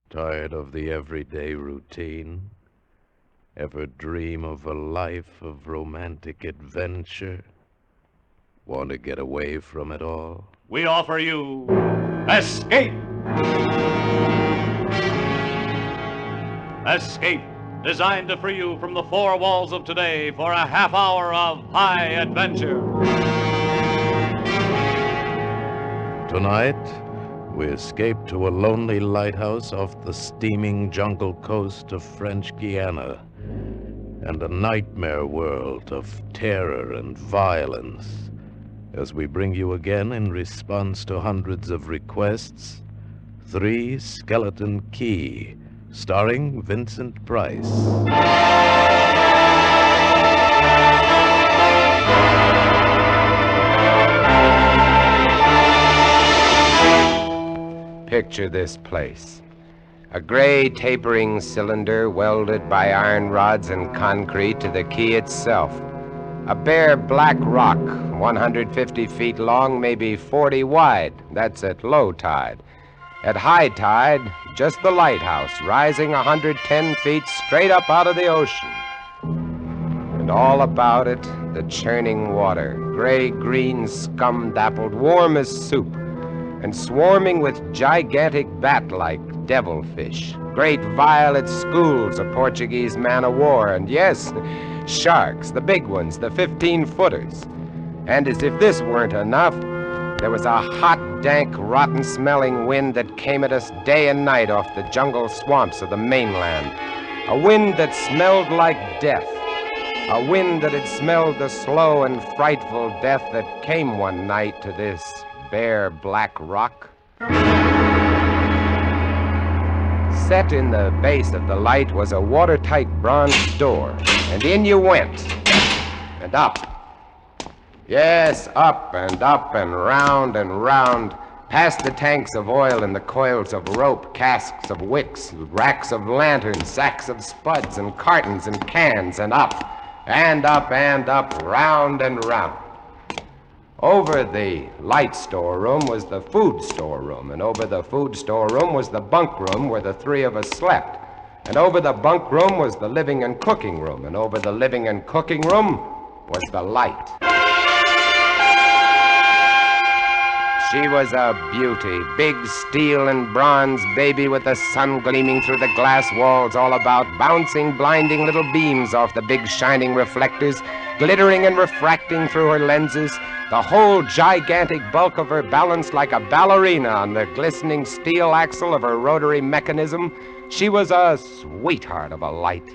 Tired of the everyday routine? Ever dream of a life of romantic adventure? Want to get away from it all? We offer you Escape! Escape, designed to free you from the four walls of today for a half hour of high adventure. Tonight, we escape to a lonely lighthouse off the steaming jungle coast of French Guiana and a nightmare world of terror and violence as we bring you again, in response to hundreds of requests, 3 Skeleton Key, starring Vincent Price. Picture this place. A gray tapering cylinder welded by iron rods and concrete to the key itself. A bare black rock, 150 feet long, maybe 40 wide. That's at low tide. At high tide, just the lighthouse, rising 110 feet straight up out of the ocean. And all about it, the churning water, gray-green, scum-dappled, warm as soup, and swarming with gigantic bat-like devilfish, great violet schools of Portuguese man-o'-war, and yes, sharks, the big ones, the 15-footers. And as if this weren't enough, there was a hot, dank, rotten-smelling wind that came at us day and night off the jungle swamps of the mainland. A wind that smelled like death. A wind that had smelled the slow and frightful death that came one night to this bare black rock. Set in the base of the light was a watertight bronze door, and in you went, and up. Yes, up and round, past the tanks of oil and the coils of rope, casks of wicks, racks of lanterns, sacks of spuds and cartons and cans, and up, round and round. Over the light storeroom was the food storeroom, and over the food storeroom was the bunk room where the 3 of us slept. And over the bunk room was the living and cooking room, and over the living and cooking room was the light. She was a beauty, big steel and bronze baby with the sun gleaming through the glass walls all about, bouncing blinding little beams off the big shining reflectors, glittering and refracting through her lenses, the whole gigantic bulk of her balanced like a ballerina on the glistening steel axle of her rotary mechanism. She was a sweetheart of a light.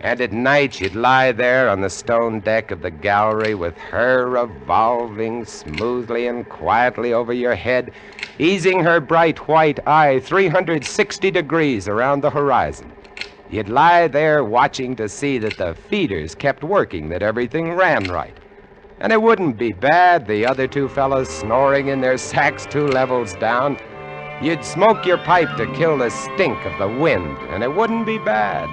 And at night she'd lie there on the stone deck of the gallery with her revolving smoothly and quietly over your head, easing her bright white eye 360 degrees around the horizon. You'd lie there watching to see that the feeders kept working, that everything ran right. And it wouldn't be bad, the other 2 fellows snoring in their sacks 2 levels down. You'd smoke your pipe to kill the stink of the wind, and it wouldn't be bad.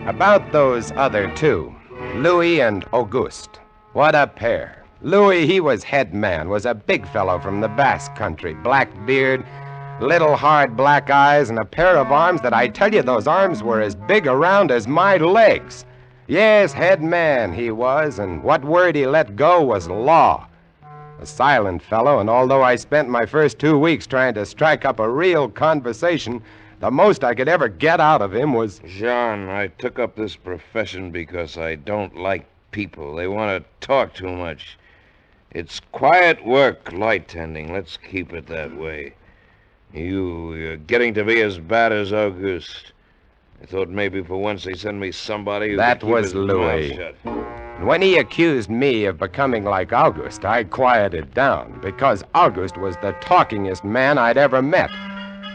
About those other 2, Louis and Auguste. What a pair. Louis, he was head man, was a big fellow from the Basque country, black beard, little hard black eyes, and a pair of arms that I tell you, those arms were as big around as my legs. Yes, head man he was, and what word he let go was law. A silent fellow, and although I spent my first 2 weeks trying to strike up a real conversation, the most I could ever get out of him was... Jean, I took up this profession because I don't like people. They want to talk too much. It's quiet work, light tending. Let's keep it that way. You're getting to be as bad as Auguste. I thought maybe for once they'd send me somebody who That could keep was his Louis. mouth shut. And when he accused me of becoming like Auguste, I quieted down, because Auguste was the talkingest man I'd ever met.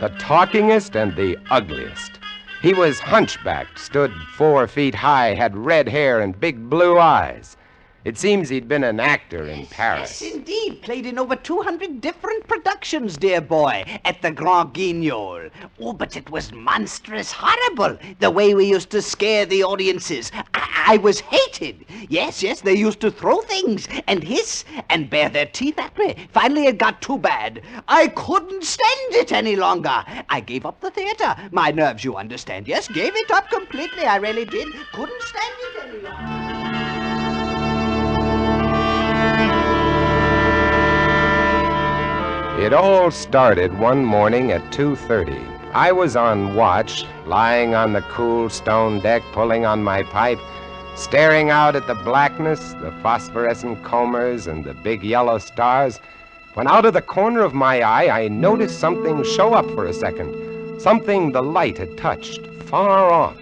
The talkingest and the ugliest. He was hunchbacked, stood 4 feet high, had red hair and big blue eyes. It seems he'd been an actor in Paris. Yes, indeed. Played in over 200 different productions, dear boy, at the Grand Guignol. Oh, but it was monstrous horrible, the way we used to scare the audiences. I was hated. Yes, they used to throw things and hiss and bare their teeth at me. Finally, it got too bad. I couldn't stand it any longer. I gave up the theater. My nerves, you understand. Yes, gave it up completely. I really did. Couldn't stand it any longer. It all started one morning at 2:30. I was on watch, lying on the cool stone deck, pulling on my pipe, staring out at the blackness, the phosphorescent combers, and the big yellow stars, when out of the corner of my eye, I noticed something show up for a second, something the light had touched, far off.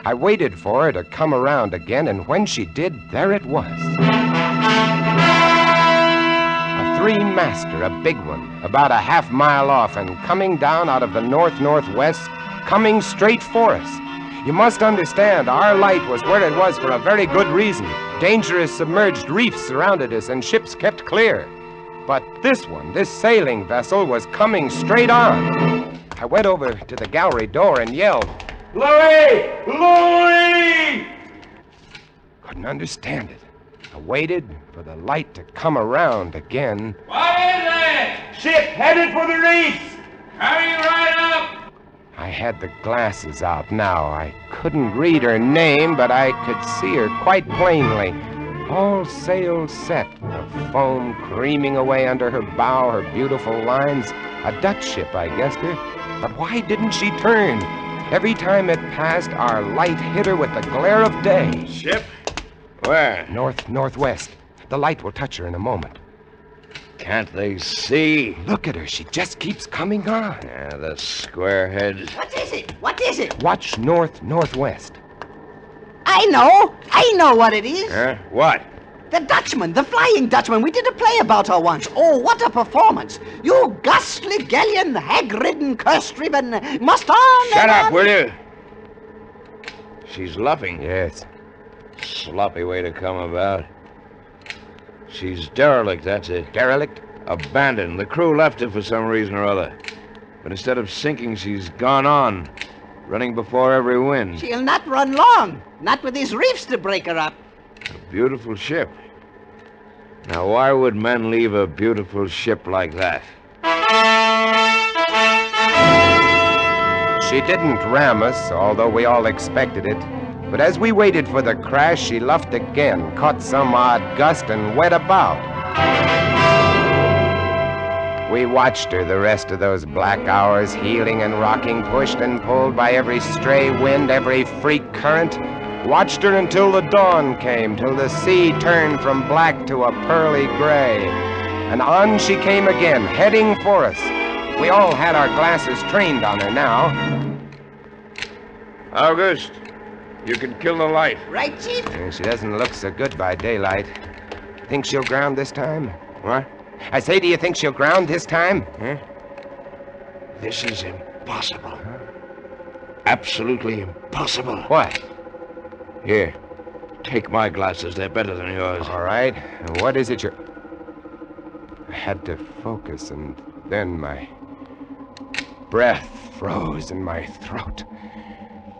I waited for her to come around again, and when she did, there it was. Three-master, a big one, about a half-mile off and coming down out of the north-northwest, coming straight for us. You must understand, our light was where it was for a very good reason. Dangerous submerged reefs surrounded us and ships kept clear. But this one, this sailing vessel, was coming straight on. I went over to the gallery door and yelled, "Louis! Louis!" Couldn't understand it. I waited for the light to come around again. What is it? Ship headed for the reefs! Coming right up! I had the glasses out now. I couldn't read her name, but I could see her quite plainly. All sails set, the foam creaming away under her bow, her beautiful lines. A Dutch ship, I guessed her. But why didn't she turn? Every time it passed, our light hit her with the glare of day. Ship? Where? Northwest. The light will touch her in a moment. Can't they see? Look at her. She just keeps coming on. Yeah, the squareheads. What is it? Watch northwest. I know what it is. Huh? What? The Dutchman, the Flying Dutchman. We did a play about her once. Oh, what a performance. You ghastly galleon, hag-ridden, curse-driven, must on. Shut up, will you? She's luffing. Yes. Sloppy way to come about. She's derelict, that's it. Derelict? Abandoned. The crew left her for some reason or other. But instead of sinking, she's gone on, running before every wind. She'll not run long. Not with these reefs to break her up. A beautiful ship. Now, why would men leave a beautiful ship like that? She didn't ram us, although we all expected it. But as we waited for the crash, she luffed again, caught some odd gust, and went about. We watched her the rest of those black hours, heeling and rocking, pushed and pulled by every stray wind, every freak current. Watched her until the dawn came, till the sea turned from black to a pearly gray. And on she came again, heading for us. We all had our glasses trained on her now. August, you can kill the light. Right, Chief? She doesn't look so good by daylight. Think she'll ground this time? What? I say, do you think she'll ground this time? Huh? This is impossible. Absolutely impossible. What? Here, take my glasses. They're better than yours. All right. And what is it you're... I had to focus, and then my breath froze in my throat.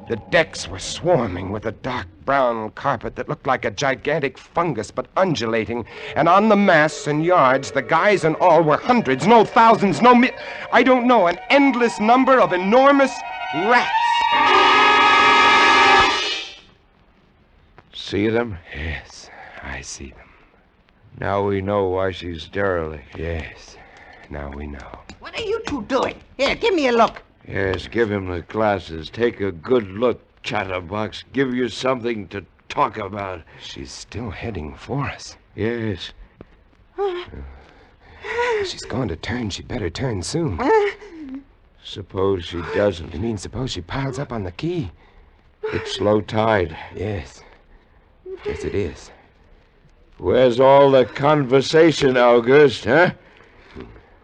The decks were swarming with a dark brown carpet that looked like a gigantic fungus, but undulating. And on the masts and yards, the guys and all were hundreds, no thousands, I don't know, an endless number of enormous rats. See them? Yes, I see them. Now we know why she's derelict. Yes, now we know. What are you two doing? Here, give me a look. Yes, give him the glasses. Take a good look, chatterbox. Give you something to talk about. She's still heading for us. Yes. She's going to turn. She'd better turn soon. Suppose she doesn't. You mean suppose she piles up on the quay? It's low tide. Yes. Yes, it is. Where's all the conversation, August, huh?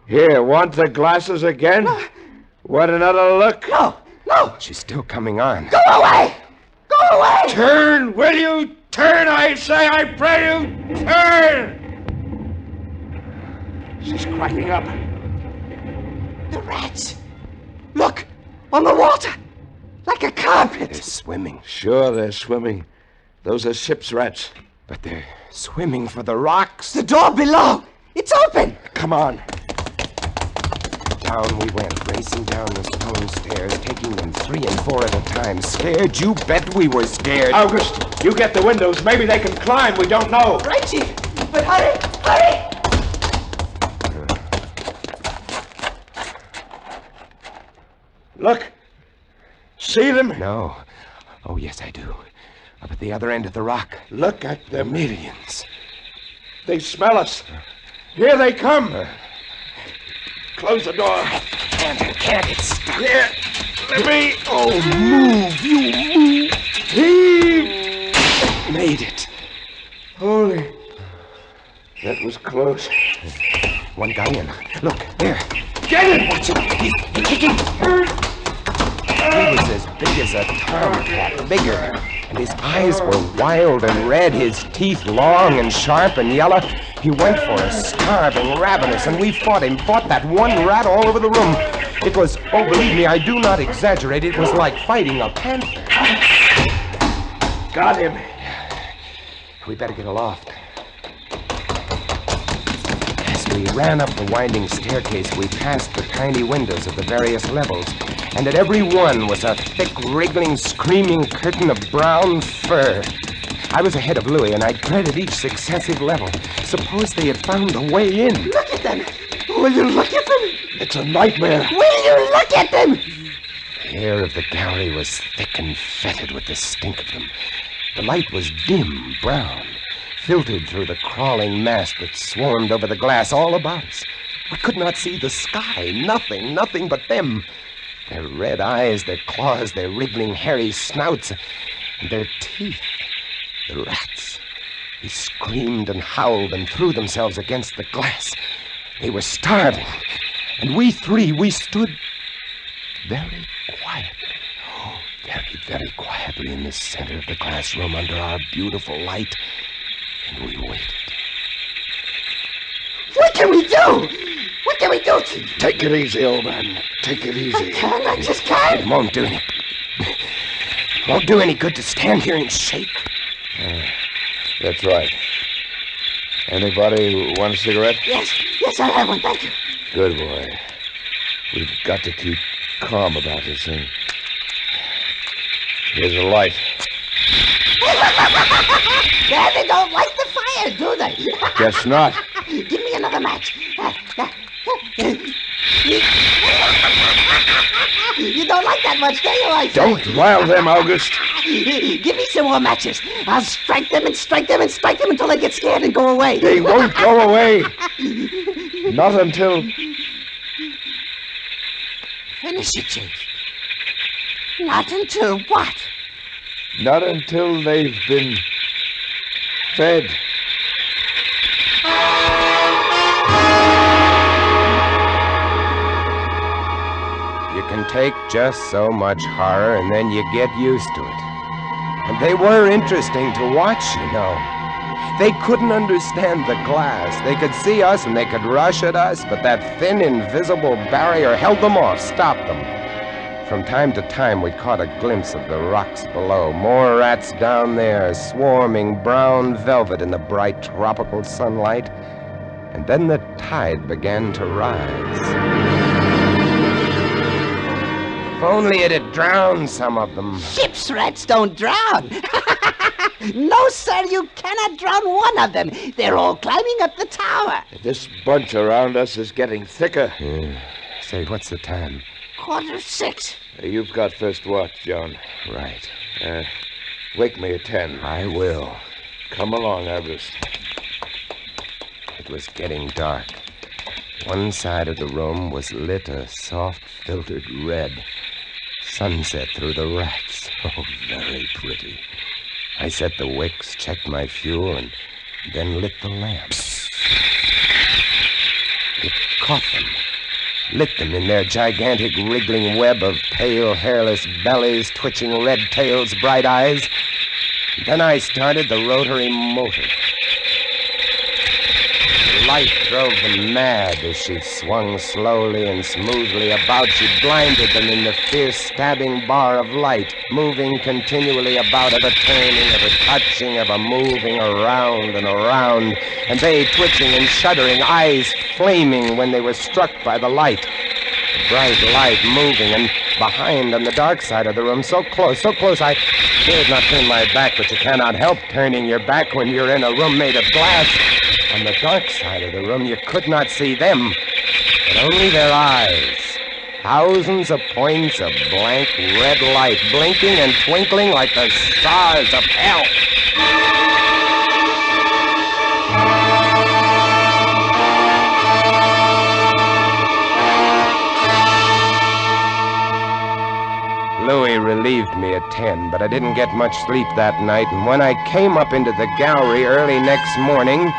Here, want the glasses again? Want another look? No. She's still coming on. Go away! Go away! Turn, will you? Turn, I say, I pray you, turn! She's cracking up. The rats. Look, on the water. Like a carpet. They're swimming. Sure, they're swimming. Those are ship's rats. But they're swimming for the rocks. The door below! It's open! Come on. Down we went, racing down the stone stairs, taking them 3 and 4 at a time. Scared? You bet we were scared. August, you get the windows. Maybe they can climb. We don't know. Right, Chief. But hurry! Hurry! Look. See them? No. Oh, yes, I do. Up at the other end of the rock. Look at them. Millions. They smell us. Here they come. Close the door. Can't it stop? Here. Let me. Oh, move, you move. Heave. Made it. Holy. That was close. One guy in. Look, there. Get it! Watch it. He's kicking. He was as big as a tomcat, bigger. And his eyes were wild and red, his teeth long and sharp and yellow. He went for us, starving, ravenous, and we fought him, fought that one rat all over the room. It was, oh, believe me, I do not exaggerate, it was like fighting a panther. Got him. We better get aloft. As we ran up the winding staircase, we passed the tiny windows of the various levels, and at every one was a thick, wriggling, screaming curtain of brown fur. I was ahead of Louis, and I dreaded each successive level. Suppose they had found a way in. Look at them! Will you look at them? It's a nightmare. Will you look at them? The air of the gallery was thick and fetid with the stink of them. The light was dim, brown, filtered through the crawling mass that swarmed over the glass all about us. We could not see the sky, nothing but them. Their red eyes, their claws, their wriggling, hairy snouts, and their teeth. The rats. They screamed and howled and threw themselves against the glass. They were starving. And we 3, we stood very quietly. Oh, very quietly in the center of the glass room under our beautiful light. And we waited. What can we do? What can we do, Chief? Take it easy, old man. Take it easy. I just can't. It won't do any. Won't do any good to stand here and shake. That's right. Anybody want a cigarette? Yes, I'll have one, thank you. Good boy. We've got to keep calm about this thing. Here's a light. They don't like the fire, do they? Guess not. Give me another match. You don't like that much, do you, I say? Don't rile them, August. Give me some more matches. I'll strike them and strike them and strike them until they get scared and go away. They won't go away. Not until... Finish it, Chief. Not until what? Not until they've been fed. You can take just so much horror and then you get used to it. And they were interesting to watch, you know. They couldn't understand the glass. They could see us and they could rush at us, but that thin, invisible barrier held them off, stopped them. From time to time, we caught a glimpse of the rocks below. More rats down there, swarming brown velvet in the bright tropical sunlight. And then the tide began to rise. If only it had drowned some of them. Ship's rats don't drown. No, sir, you cannot drown one of them. They're all climbing up the tower. This bunch around us is getting thicker. Say, what's the time? 6:15. You've got first watch, John. Right. Wake me at 10. I will. Come along, August. It was getting dark. One side of the room was lit a soft, filtered red. Sunset through the rats. Oh, very pretty. I set the wicks, checked my fuel, and then lit the lamps. It caught them. Lit them in their gigantic wriggling web of pale, hairless bellies, twitching red tails, bright eyes. Then I started the rotary motor. The light drove them mad as she swung slowly and smoothly about. She blinded them in the fierce stabbing bar of light, moving continually about, ever turning, ever touching, ever moving around and around, and they twitching and shuddering, eyes flaming when they were struck by the light. The bright light moving, and behind on the dark side of the room, so close, I dared not turn my back, but you cannot help turning your back when you're in a room made of glass. On the dark side of the room, you could not see them, but only their eyes. Thousands of points of blank red light, blinking and twinkling like the stars of hell. Louis relieved me at 10, but I didn't get much sleep that night, and when I came up into the gallery early next morning,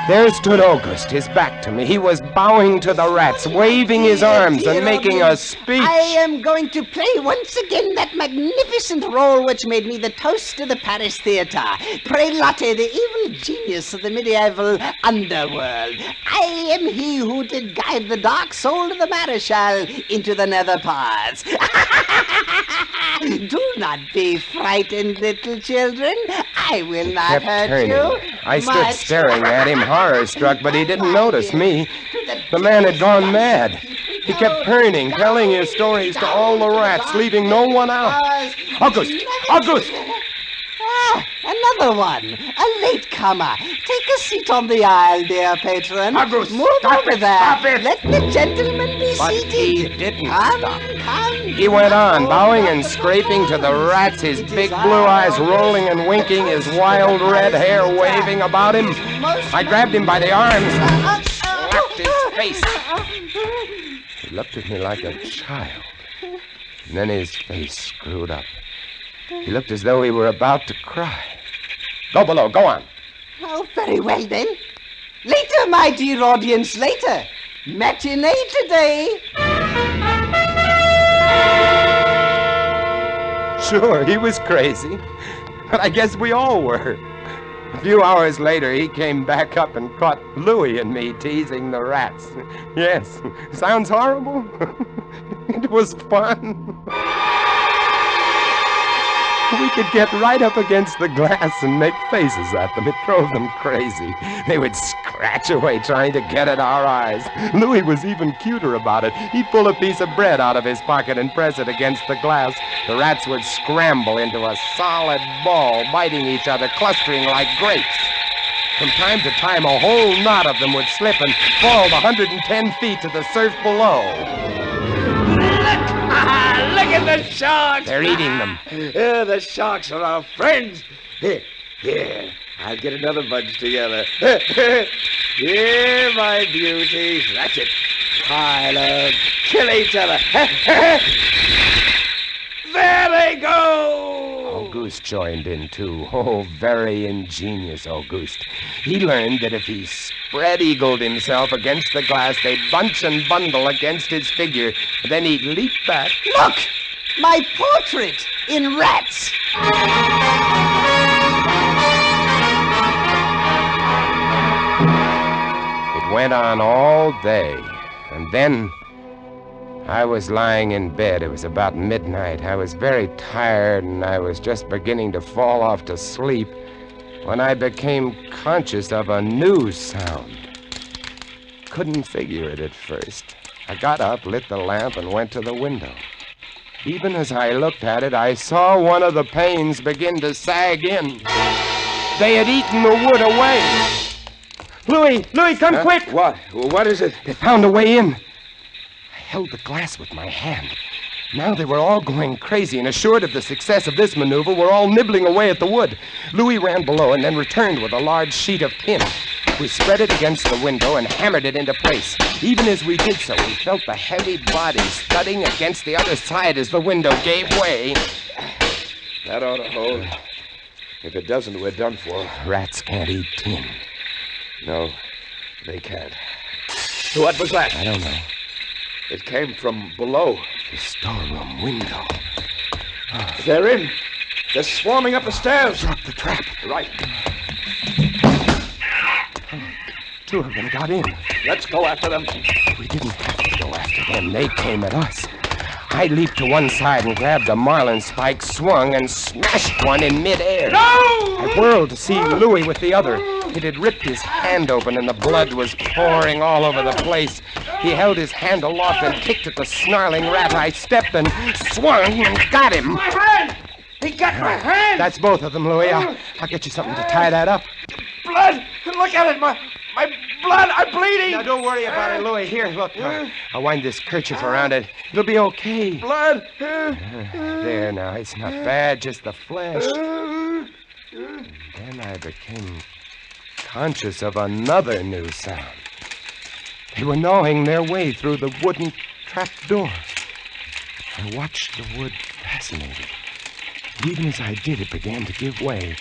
there stood August, his back to me. He was bowing to the rats, waving his arms and making a speech. I am going to play once again that magnificent role which made me the toast of the Paris theatre. Prelate, the evil genius of the medieval underworld. I am he who did guide the dark soul of the Marechal into the nether paths. Do not be frightened, little children. I will not hurt you. I stood staring at him, horror-struck, but he didn't notice me. The man had gone mad. He kept turning, telling his stories to all the rats, leaving no one out. August! August! Ah, another one. A latecomer. Take a seat on the aisle, dear patron. August, move stop over it, there. stop it. Let the gentleman be But seated. he didn't stop. Come. He went on, bowing and scraping to the rats, his big blue eyes rolling and winking, his wild red hair waving about him. I grabbed him by the arms and slapped his face. He looked at me like a child, and then his face screwed up. He looked as though he were about to cry. Go below, go on. Oh, very well then. Later, my dear audience, later. Matinee today. Sure, he was crazy, but I guess we all were. A few hours later, he came back up and caught Louis and me teasing the rats. Yes, sounds horrible. It was fun. We could get right up against the glass and make faces at them. It drove them crazy. They would scratch away trying to get at our eyes. Louis was even cuter about it. He'd pull a piece of bread out of his pocket and press it against the glass. The rats would scramble into a solid ball, biting each other, clustering like grapes. From time to time, a whole knot of them would slip and fall 110 feet to the surf below. Look at the sharks! They're eating them. The sharks are our friends. Here, I'll get another bunch together. Here, my beauties. That's it. Pile up. Kill each other. There they go! Auguste joined in, too. Oh, very ingenious Auguste. He learned that if he spread-eagled himself against the glass, they'd bunch and bundle against his figure. Then he'd leap back. Look! My portrait in rats. It went on all day, and then I was lying in bed. It was about midnight. I was very tired, and I was just beginning to fall off to sleep when I became conscious of a new sound. Couldn't figure it at first. I got up, lit the lamp, and went to the window. Even as I looked at it, I saw one of the panes begin to sag in. They had eaten the wood away. Louis, come quick! What? What is it? They found a way in. I held the glass with my hand. Now they were all going crazy, and assured of the success of this maneuver, were all nibbling away at the wood. Louis ran below and then returned with a large sheet of tin. We spread it against the window and hammered it into place. Even as we did so, we felt the heavy bodies thudding against the other side as the window gave way. That ought to hold. If it doesn't, we're done for. Rats can't eat tin. No, they can't. What was that? I don't know. It came from below. The storeroom window. They're in. They're swarming up the stairs. Drop the trap. Right. 2 of them got in. Let's go after them. We didn't have to go after them. They came at us. I leaped to one side and grabbed a marlin spike, swung, and smashed one in midair. No! I whirled to see Louis with the other. It had ripped his hand open, and the blood was pouring all over the place. He held his hand aloft and kicked at the snarling rat. I stepped and swung and got him. My hand! He got my hand! That's both of them, Louis. I'll get you something to tie that up. Blood! Look at it! My blood! I'm bleeding! Now, don't worry about it, Louis. Here, look. I'll wind this kerchief around it. It'll be okay. Blood! There, now. It's not bad, just the flesh. And then I became conscious of another new sound. They were gnawing their way through the wooden trap door. I watched the wood fascinated. Even as I did, it began to give way,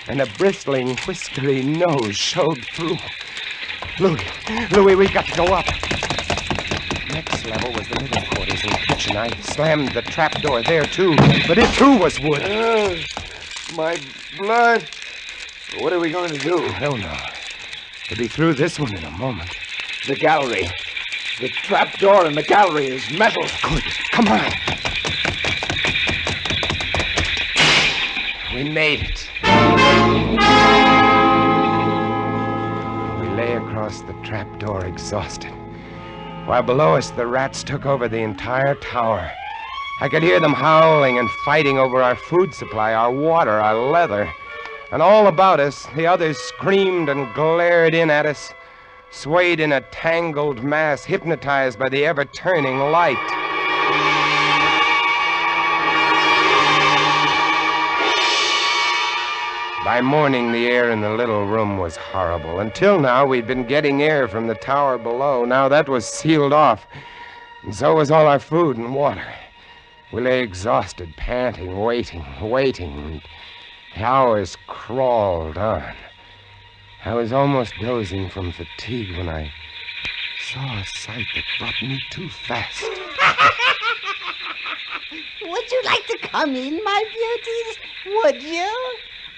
and a bristling, whiskery nose showed through. Louis, we've got to go up. Next level was the living quarters and kitchen. I slammed the trap door there, too, but it, too, was wood. My blood! What are we going to do? I don't know. We'll be through this one in a moment. The gallery. The trap door in the gallery is metal. Good. Come on. We made it. We lay across the trap door, exhausted, while below us the rats took over the entire tower. I could hear them howling and fighting over our food supply, our water, our leather. And all about us, the others screamed and glared in at us, swayed in a tangled mass, hypnotized by the ever-turning light. By morning, the air in the little room was horrible. Until now, we'd been getting air from the tower below. Now that was sealed off, and so was all our food and water. We lay exhausted, panting, waiting, and the hours crawled on. I was almost dozing from fatigue when I saw a sight that brought me too fast. Would you like to come in, my beauties? Would you?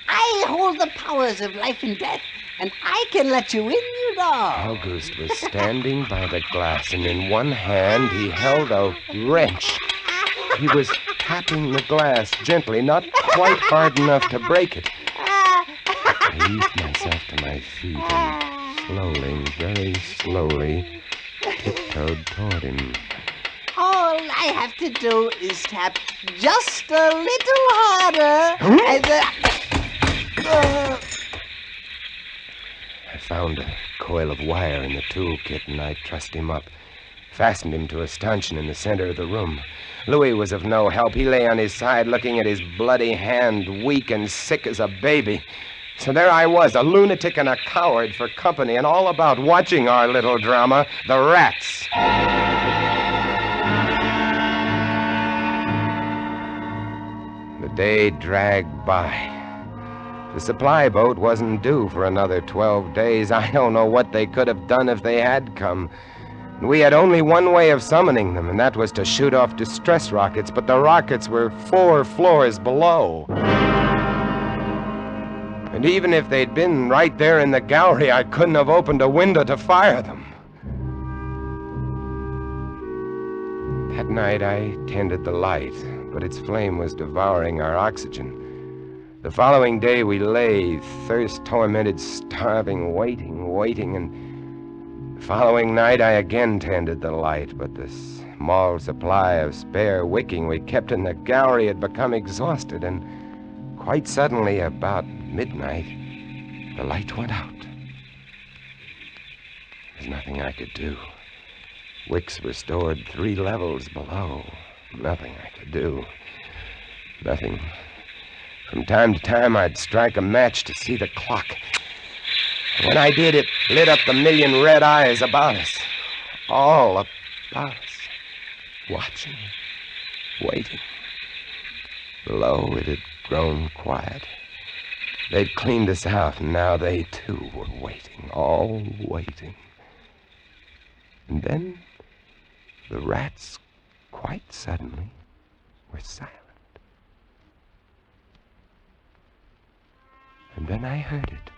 I hold the powers of life and death, and I can let you in, you know. August was standing by the glass, and in one hand he held a wrench. He was tapping the glass gently, not quite hard enough to break it. I eased myself to my feet and slowly, very slowly, tiptoed toward him. All I have to do is tap just a little harder, and I found a coil of wire in the toolkit, and I trussed him up, fastened him to a stanchion in the center of the room. Louis was of no help. He lay on his side, looking at his bloody hand, weak and sick as a baby. So there I was, a lunatic and a coward for company, and all about watching our little drama, the rats. The day dragged by. The supply boat wasn't due for another 12 days. I don't know what they could have done if they had come. We had only one way of summoning them, and that was to shoot off distress rockets, but the rockets were 4 floors below. And even if they'd been right there in the gallery, I couldn't have opened a window to fire them. That night, I tended the light, but its flame was devouring our oxygen. The following day, we lay, thirst-tormented, starving, waiting, and the following night, I again tended the light, but the small supply of spare wicking we kept in the gallery had become exhausted, and quite suddenly, about midnight, the light went out. There's nothing I could do. Wicks were stored 3 levels below. Nothing I could do. Nothing. From time to time, I'd strike a match to see the clock. When I did, it lit up the million red eyes about us. All about us. Watching. Waiting. Below, it had grown quiet. They'd cleaned us out, and now they, too, were waiting. All waiting. And then, the rats, quite suddenly, were silent. And then I heard it.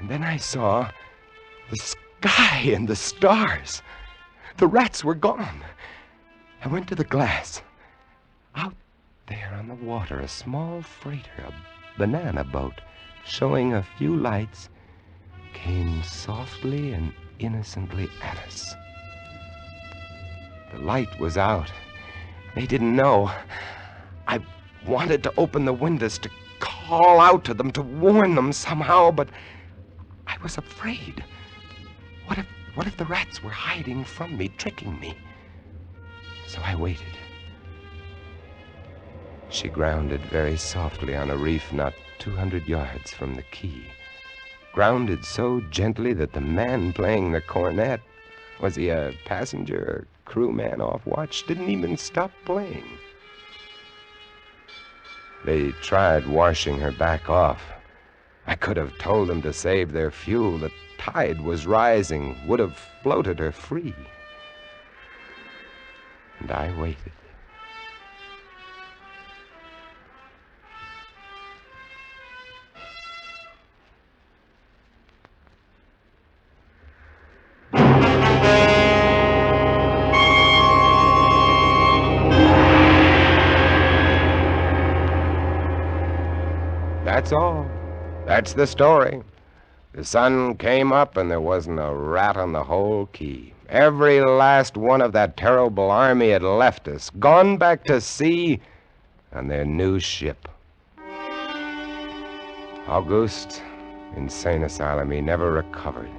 And then I saw the sky and the stars. The rats were gone. I went to the glass. Out there on the water, a small freighter, a banana boat, showing a few lights, came softly and innocently at us. The light was out. They didn't know. I wanted to open the windows to call out to them, to warn them somehow, but I was afraid. What if the rats were hiding from me, tricking me? So I waited. She grounded very softly on a reef not 200 yards from the quay. Grounded so gently that the man playing the cornet, was he a passenger or crewman off watch, didn't even stop playing. They tried washing her back off. I could have told them to save their fuel. The tide was rising, would have floated her free. And I waited. That's all. That's the story. The sun came up and there wasn't a rat on the whole quay. Every last one of that terrible army had left us, gone back to sea on their new ship. Auguste, insane asylum, he never recovered.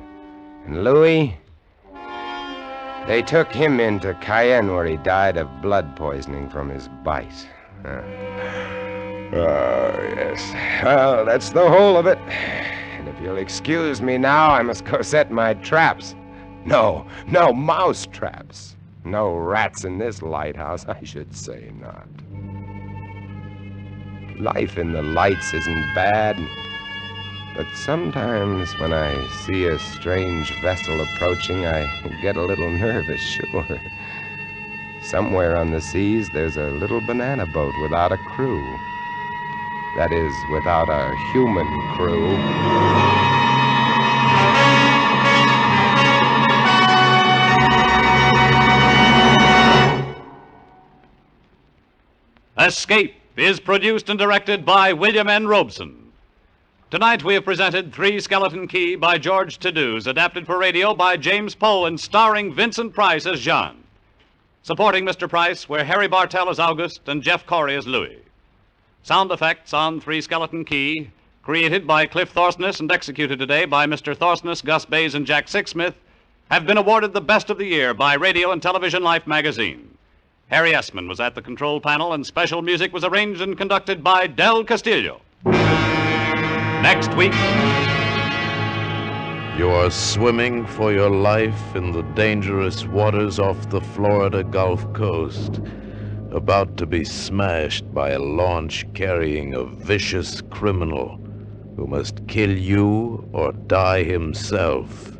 And Louis, they took him into Cayenne where he died of blood poisoning from his bite. Oh, yes. Well, that's the whole of it. And if you'll excuse me now, I must go set my traps. No, mouse traps. No rats in this lighthouse, I should say not. Life in the lights isn't bad, but sometimes when I see a strange vessel approaching, I get a little nervous, sure. Somewhere on the seas, there's a little banana boat without a crew. That is, without a human crew. Escape is produced and directed by William N. Robeson. Tonight we have presented Three Skeleton Key by George Tadouse, adapted for radio by James Poe and starring Vincent Price as Jean. Supporting Mr. Price were Harry Bartell as August and Jeff Corey as Louis. Sound effects on Three Skeleton Key, created by Cliff Thorsness and executed today by Mr. Thorsness, Gus Bays, and Jack Sixsmith, have been awarded the Best of the Year by Radio and Television Life magazine. Harry Essman was at the control panel, and special music was arranged and conducted by Del Castillo. Next week, you are swimming for your life in the dangerous waters off the Florida Gulf Coast, about to be smashed by a launch carrying a vicious criminal who must kill you or die himself.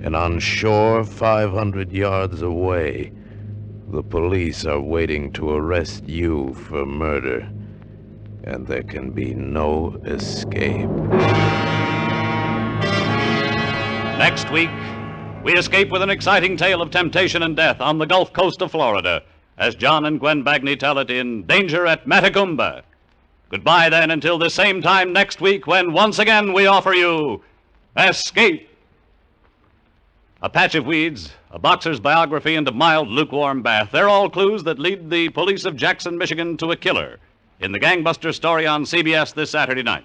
And on shore 500 yards away, the police are waiting to arrest you for murder, and there can be no escape. Next week, we escape with an exciting tale of temptation and death on the Gulf Coast of Florida, as John and Gwen Bagney tell it in Danger at Matagumba. Goodbye, then, until the same time next week, when once again we offer you Escape. A patch of weeds, a boxer's biography, and a mild, lukewarm bath. They're all clues that lead the police of Jackson, Michigan to a killer in the gangbuster story on CBS this Saturday night.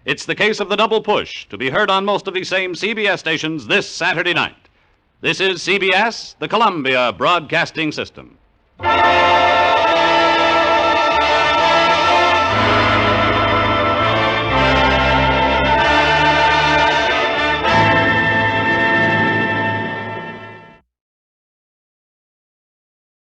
It's the case of the double push, to be heard on most of these same CBS stations this Saturday night. This is CBS, the Columbia Broadcasting System.